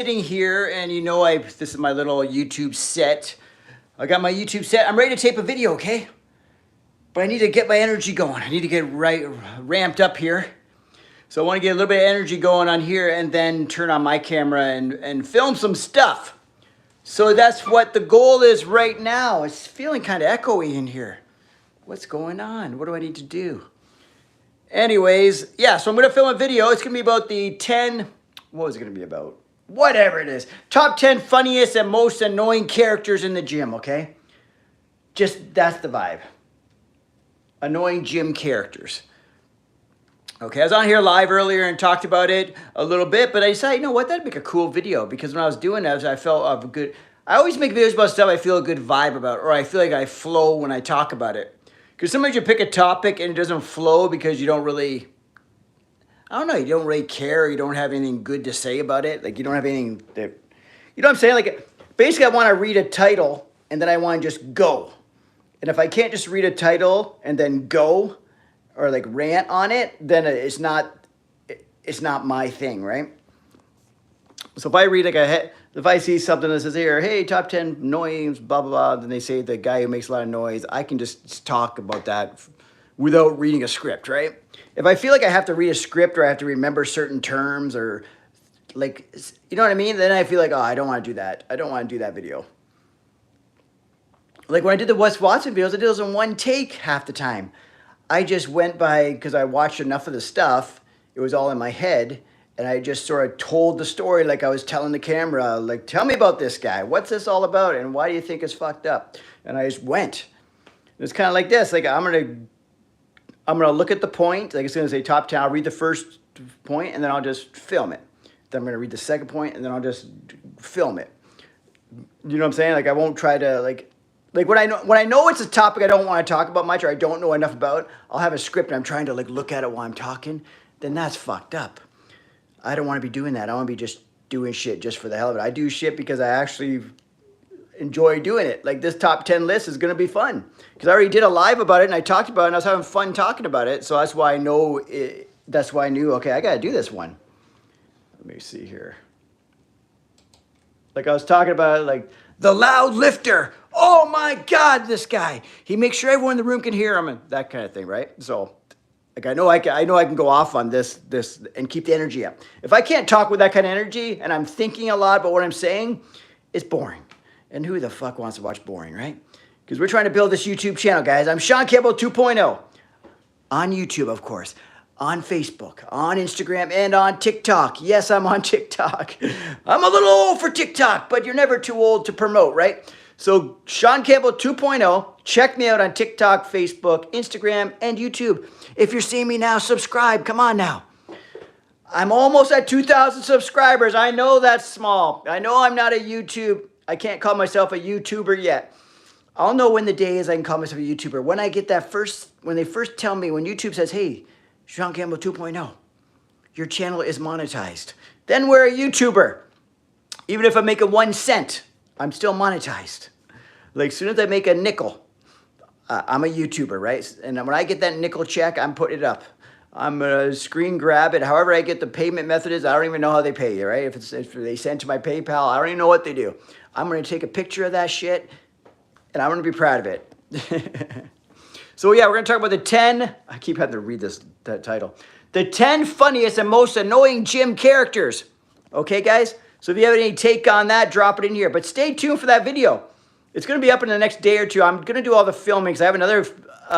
Sitting here and this is my little YouTube set. I got my YouTube set. I'm ready to tape a video, okay? But I need to get my energy going. I need to get ramped up here. So I want to get a little bit of energy going on here and then turn on my camera and film some stuff. So that's what the goal is right now. It's feeling kind of echoey in here. What's going on? What do I need to do? Anyways, yeah, so I'm going to film a video. It's going to be about the 10, what was it going to be about? Whatever it is. Top 10 funniest and most annoying characters in the gym, okay? Just, that's the vibe. Annoying gym characters. Okay, I was on here live earlier and talked about it a little bit, but I decided, you know what, that'd make a cool video, because when I was doing that, I felt of a good, I always make videos about stuff I feel a good vibe about, or I feel like I flow when I talk about it. Because sometimes you pick a topic and it doesn't flow because you don't really, I don't know, you don't really care, you don't have anything good to say about it, like you don't have anything that, you know what I'm saying? Like, basically I want to read a title and then I want to just go. And if I can't just read a title and then go, or like rant on it, then it's not my thing, right? So if I read like if I see something that says here, hey, top 10 noise, blah, blah, blah, then they say the guy who makes a lot of noise, I can just talk about that without reading a script, right? If I feel like I have to read a script or I have to remember certain terms or like, you know what I mean? Then I feel like, oh, I don't want to do that. I don't want to do that video. Like when I did the Wes Watson videos, I did those in one take half the time. I just went by, because I watched enough of the stuff, it was all in my head, and I just sort of told the story like I was telling the camera, like, tell me about this guy. What's this all about, and why do you think it's fucked up? And I just went. It's kind of like this, like I'm gonna look at the point, like it's gonna say top 10, I'll read the first point, and then I'll just film it. Then I'm gonna read the second point, and then I'll just film it. You know what I'm saying? Like I won't try to, like when I know it's a topic I don't want to talk about much or I don't know enough about, I'll have a script and I'm trying to like look at it while I'm talking, then that's fucked up. I don't want to be doing that. I want to be just doing shit just for the hell of it. I do shit because I actually enjoy doing it. Like this top 10 list is going to be fun because I already did a live about it and I talked about it and I was having fun talking about it. So that's why I know it, that's why I knew, okay, I got to do this one. Let me see here. Like I was talking about it, like the loud lifter. Oh my God, this guy. He makes sure everyone in the room can hear him and that kind of thing, right? So like I know I can go off on this and keep the energy up. If I can't talk with that kind of energy and I'm thinking a lot about what I'm saying, it's boring. And who the fuck wants to watch boring, right? Because we're trying to build this YouTube channel, guys. I'm Shaun Campbell 2.0. On YouTube, of course. On Facebook, on Instagram, and on TikTok. Yes, I'm on TikTok. I'm a little old for TikTok, but you're never too old to promote, right? So Shaun Campbell 2.0, check me out on TikTok, Facebook, Instagram, and YouTube. If you're seeing me now, subscribe. Come on now. I'm almost at 2,000 subscribers. I know that's small. I know I'm not a YouTube. I can't call myself a YouTuber yet. I'll know when the day is I can call myself a YouTuber. When I get that when they first tell me, when YouTube says, hey, Shaun Campbell 2.0, your channel is monetized. Then we're a YouTuber. Even if I'm making 1 cent, I'm still monetized. Like as soon as I make a nickel, I'm a YouTuber, right? And when I get that nickel check, I'm putting it up. I'm gonna screen grab it. However I get the payment method is, I don't even know how they pay you, right? If they send to my PayPal, I don't even know what they do. I'm gonna take a picture of that shit and I'm gonna be proud of it. So yeah, we're gonna talk about the 10, I keep having to read that title. The 10 funniest and most annoying gym characters. Okay, guys? So if you have any take on that, drop it in here. But stay tuned for that video. It's gonna be up in the next day or two. I'm gonna do all the filming because I have another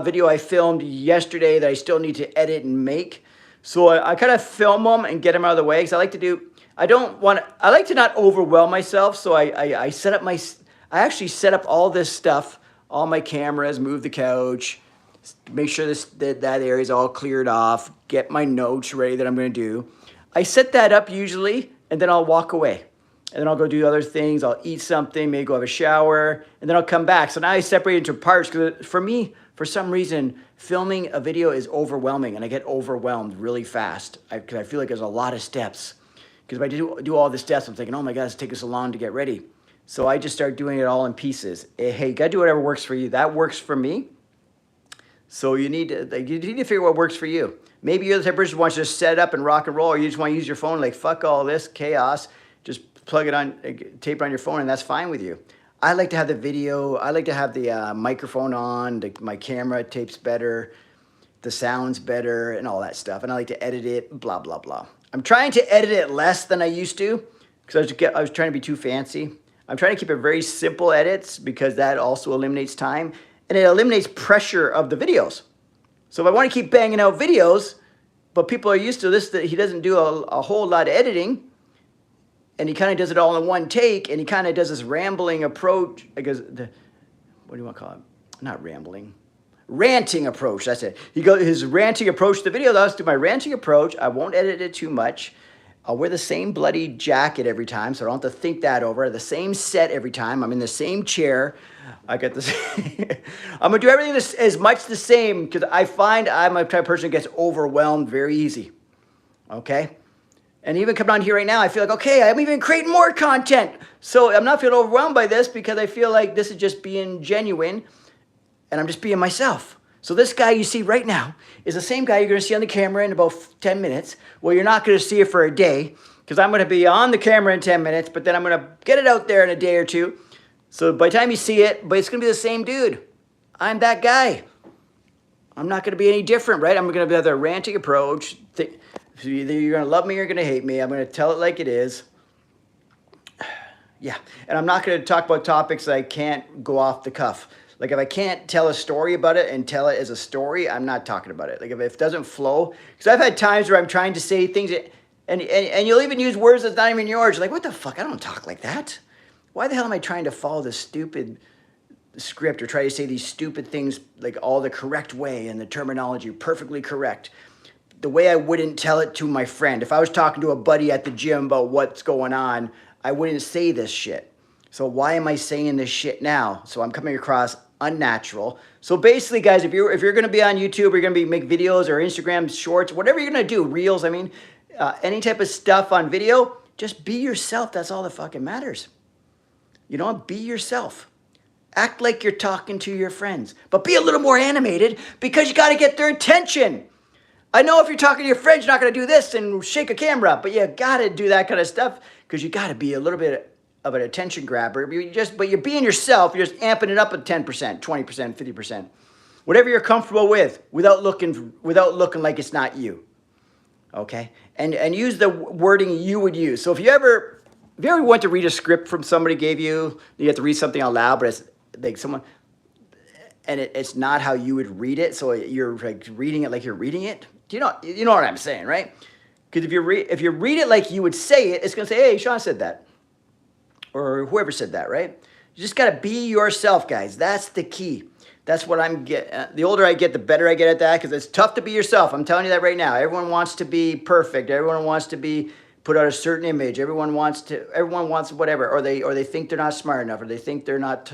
video I filmed yesterday that I still need to edit and make. So I kind of film them and get them out of the way because I like to do, I like to not overwhelm myself. So I actually set up all this stuff, all my cameras, move the couch, make sure that area is all cleared off, get my notes ready that I'm going to do. I set that up usually, and then I'll walk away. And then I'll go do other things. I'll eat something, maybe go have a shower, and then I'll come back. So now I separate into parts because for me, for some reason, filming a video is overwhelming, and I get overwhelmed really fast because I feel like there's a lot of steps. Because if I do all the steps, I'm thinking, oh my God, it's taking so long to get ready. So I just start doing it all in pieces. Hey, you got to do whatever works for you. That works for me. So you need to figure out what works for you. Maybe you're the type of person who wants to just set it up and rock and roll, or you just want to use your phone like, fuck all this chaos. Just plug it on, tape it on your phone, and that's fine with you. I like to have the video. I like to have the microphone on. My camera tapes better. The sound's better and all that stuff. And I like to edit it, blah, blah, blah. I'm trying to edit it less than I used to because I was trying to be too fancy. I'm trying to keep it very simple edits because that also eliminates time and it eliminates pressure of the videos. So if I want to keep banging out videos, but people are used to this, that he doesn't do a whole lot of editing and he kind of does it all in one take and he kind of does this rambling approach. Because what do you want to call it? Not rambling. Ranting approach, that's it. His ranting approach to the video. I'll do my ranting approach. I won't edit it too much. I'll wear the same bloody jacket every time, so I don't have to think that over. The same set every time. I'm in the same chair. I got this. I'm gonna do everything as much the same because I find I'm a type of person that gets overwhelmed very easy. Okay? And even coming on here right now, I feel like, okay, I'm even creating more content. So I'm not feeling overwhelmed by this because I feel like this is just being genuine. And I'm just being myself. So this guy you see right now is the same guy you're going to see on the camera in about 10 minutes. Well, you're not going to see it for a day because I'm going to be on the camera in 10 minutes, but then I'm going to get it out there in a day or two. So by the time you see it, but it's going to be the same dude. I'm that guy. I'm not going to be any different, right? I'm going to have the ranting approach. Either you're going to love me or you're going to hate me. I'm going to tell it like it is. Yeah. And I'm not going to talk about topics that I can't go off the cuff. Like if I can't tell a story about it and tell it as a story, I'm not talking about it. Like if it doesn't flow, because I've had times where I'm trying to say things and you'll even use words that's not even yours. You're like, what the fuck? I don't talk like that. Why the hell am I trying to follow this stupid script or try to say these stupid things like all the correct way and the terminology perfectly correct? The way I wouldn't tell it to my friend. If I was talking to a buddy at the gym about what's going on, I wouldn't say this shit. So why am I saying this shit now? So I'm coming across unnatural. So basically, guys, if you're going to be on YouTube, or you're going to make videos or Instagram shorts, whatever you're going to do, reels, I mean, any type of stuff on video, just be yourself. That's all that fucking matters. You know, be yourself. Act like you're talking to your friends, but be a little more animated because you got to get their attention. I know if you're talking to your friends, you're not going to do this and shake a camera, but you got to do that kind of stuff because you got to be a little bit of an attention grabber. But you're being yourself. You're just amping it up at 10%, 20%, 50%, whatever you're comfortable with, without looking like it's not you. Okay, and use the wording you would use. So if you ever went to read a script from somebody gave you, you have to read something out loud, but it's like someone, and it's not how you would read it. So you're like reading it like you're reading it. You know what I'm saying, right? Because if you read it like you would say it, it's gonna say, hey, Shaun said that. Or whoever said that, right? You just got to be yourself, guys. That's the key. That's what I'm getting. The older I get, the better I get at that because it's tough to be yourself. I'm telling you that right now. Everyone wants to be perfect. Everyone wants to be put out a certain image. Everyone wants whatever, or they think they're not smart enough, or they think they're not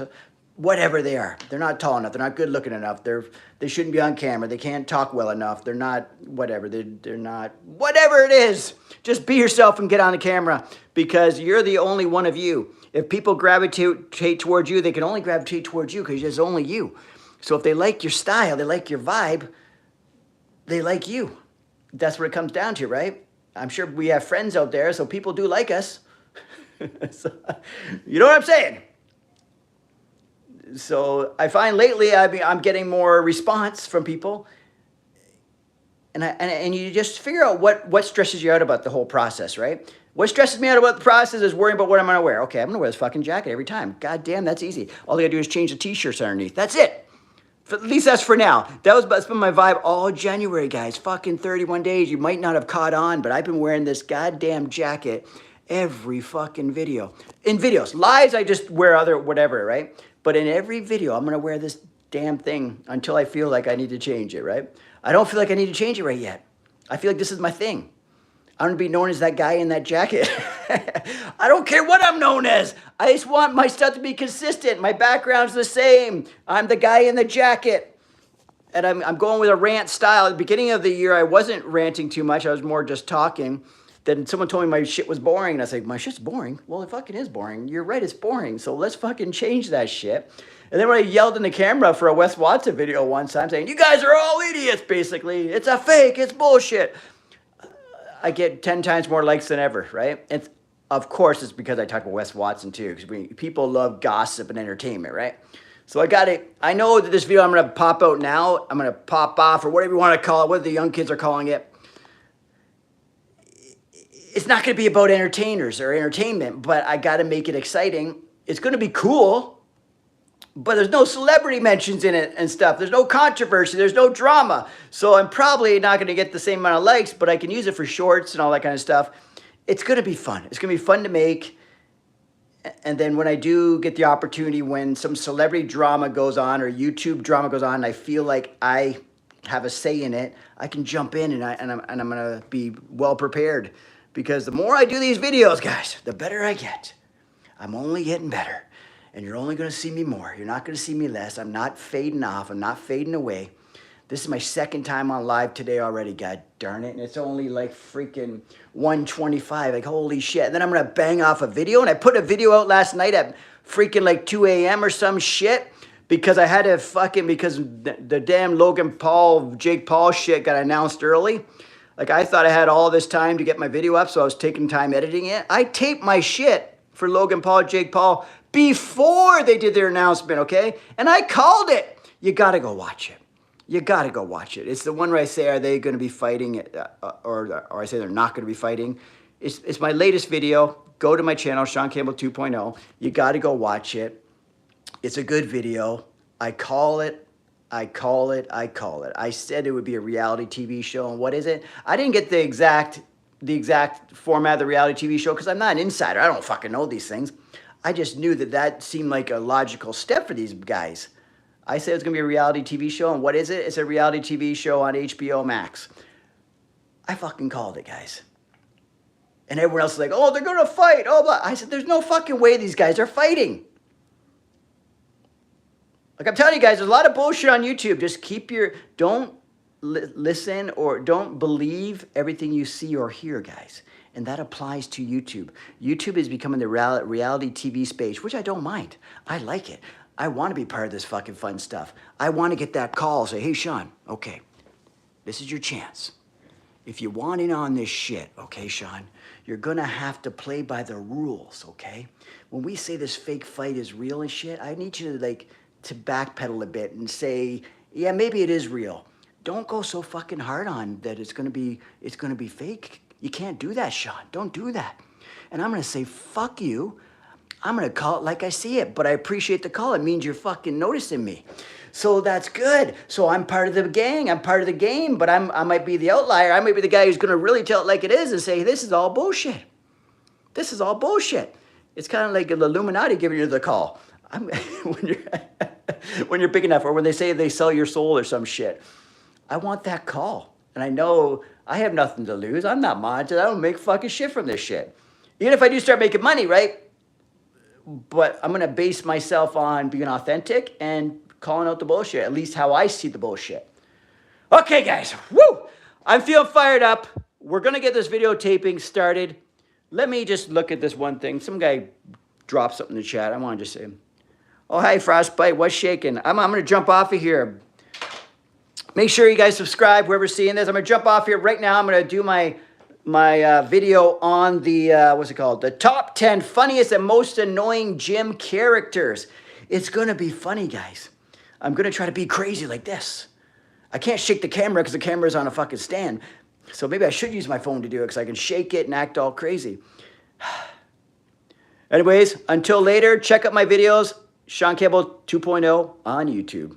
whatever they are. They're not tall enough. They're not good looking enough. They shouldn't be on camera. They can't talk well enough. They're not whatever. They're not whatever it is. Just be yourself and get on the camera because you're the only one of you. If people gravitate towards you, they can only gravitate towards you because there's only you. So if they like your style, they like your vibe, they like you. That's what it comes down to, right? I'm sure we have friends out there, so people do like us. So, you know what I'm saying? So I find lately I'm getting more response from people. And you just figure out what stresses you out about the whole process, right? What stresses me out about the process is worrying about what I'm going to wear. Okay, I'm going to wear this fucking jacket every time. God damn, that's easy. All I got to do is change the t-shirts underneath. That's it. At least that's for now. That's been my vibe all January, guys. Fucking 31 days. You might not have caught on, but I've been wearing this goddamn jacket every fucking video. In videos. Lives, I just wear other whatever, right? But in every video, I'm going to wear this damn thing until I feel like I need to change it, right? I don't feel like I need to change it right yet. I feel like this is my thing. I'm going to be known as that guy in that jacket. I don't care what I'm known as. I just want my stuff to be consistent. My background's the same. I'm the guy in the jacket. And I'm going with a rant style. At the beginning of the year, I wasn't ranting too much. I was more just talking. Then someone told me my shit was boring. And I was like, my shit's boring? Well, it fucking is boring. You're right, it's boring. So let's fucking change that shit. And then when I yelled in the camera for a Wes Watson video one time saying, you guys are all idiots, basically. It's a fake. It's bullshit. I get 10 times more likes than ever, right? And of course, it's because I talk about Wes Watson too, because people love gossip and entertainment, right? So I got it. I know that this video I'm going to pop out now, I'm going to pop off, or whatever you want to call it, what the young kids are calling it. It's not going to be about entertainers or entertainment, but I got to make it exciting. It's going to be cool. But there's no celebrity mentions in it and stuff. There's no controversy. There's no drama. So I'm probably not going to get the same amount of likes, but I can use it for shorts and all that kind of stuff. It's going to be fun. It's going to be fun to make. And then when I do get the opportunity, when some celebrity drama goes on or YouTube drama goes on, and I feel like I have a say in it, I can jump in and I'm going to be well prepared. Because the more I do these videos, guys, the better I get. I'm only getting better. And you're only going to see me more. You're not going to see me less. I'm not fading off. I'm not fading away. This is my second time on live today already, god darn it. And it's only like freaking 1:25. Like, holy shit. And then I'm going to bang off a video. And I put a video out last night at freaking like 2 a.m. or some shit. Because I had to because the damn Logan Paul, Jake Paul shit got announced early. Like, I thought I had all this time to get my video up. So I was taking time editing it. I taped my shit for Logan Paul, Jake Paul, before they did their announcement, okay? And I called it. You got to go watch it. You got to go watch it. It's the one where I say, are they going to be fighting, or I say they're not going to be fighting. It's my latest video. Go to my channel, Shaun Campbell 2.0. You got to go watch it. It's a good video. I call it. I said it would be a reality TV show, and what is it? I didn't get the exact format of the reality TV show because I'm not an insider. I don't fucking know these things. I just knew that seemed like a logical step for these guys. I said it's going to be a reality TV show, and what is it? It's a reality TV show on HBO Max. I fucking called it, guys. And everyone else is like, oh, they're going to fight. Oh, blah. I said, there's no fucking way these guys are fighting. Like I'm telling you guys, there's a lot of bullshit on YouTube. Just don't listen or don't believe everything you see or hear, guys. And that applies to YouTube. YouTube is becoming the reality TV space, which I don't mind. I like it. I want to be part of this fucking fun stuff. I want to get that call, say, hey, Shaun, okay, this is your chance. If you want in on this shit, okay, Shaun, you're going to have to play by the rules, okay? When we say this fake fight is real and shit, I need you to backpedal a bit and say, yeah, maybe it is real. Don't go so fucking hard on that it's going to be fake. You can't do that, Shaun. Don't do that. And I'm going to say, fuck you. I'm going to call it like I see it, but I appreciate the call. It means you're fucking noticing me. So that's good. So I'm part of the gang. I'm part of the game, but I might be the outlier. I might be the guy who's going to really tell it like it is and say, this is all bullshit. This is all bullshit. It's kind of like the Illuminati giving you the call. When you're big enough, or when they say they sell your soul or some shit. I want that call. And I know I have nothing to lose. I'm not monitored. I don't make fucking shit from this shit. Even if I do start making money, right? But I'm going to base myself on being authentic and calling out the bullshit, at least how I see the bullshit. Okay, guys. Woo! I'm feeling fired up. We're going to get this video taping started. Let me just look at this one thing. Some guy dropped something in the chat. I want to just say, oh, hi, Frostbite. What's shaking? I'm going to jump off of here. Make sure you guys subscribe, whoever's seeing this. I'm going to jump off here right now. I'm going to do my video on the, what's it called? The top 10 funniest and most annoying gym characters. It's going to be funny, guys. I'm going to try to be crazy like this. I can't shake the camera because the camera's on a fucking stand. So maybe I should use my phone to do it because I can shake it and act all crazy. Anyways, until later, check out my videos. Shaun Campbell 2.0 on YouTube.